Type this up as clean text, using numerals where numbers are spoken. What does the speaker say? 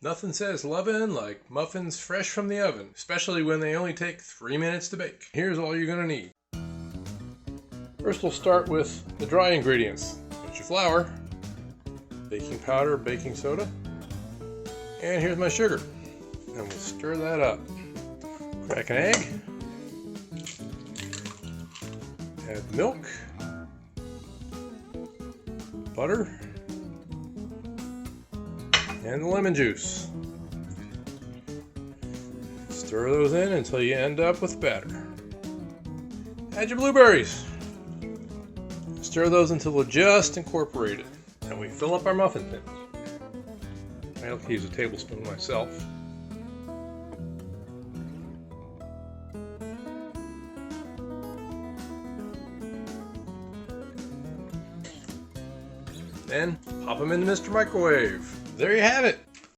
Nothing says lovin' like muffins fresh from the oven, especially when they only take 3 minutes to bake. Here's all you're gonna need. First we'll start with the dry ingredients. Get your flour, baking powder, baking soda, and here's my sugar. And we'll stir that up. Crack an egg, add milk, butter, and the lemon juice. Stir those in until you end up with batter. Add your blueberries. Stir those until they're just incorporated. And we fill up our muffin tins. I like to use a tablespoon myself. Then pop them in the Mr. Microwave. There you have it.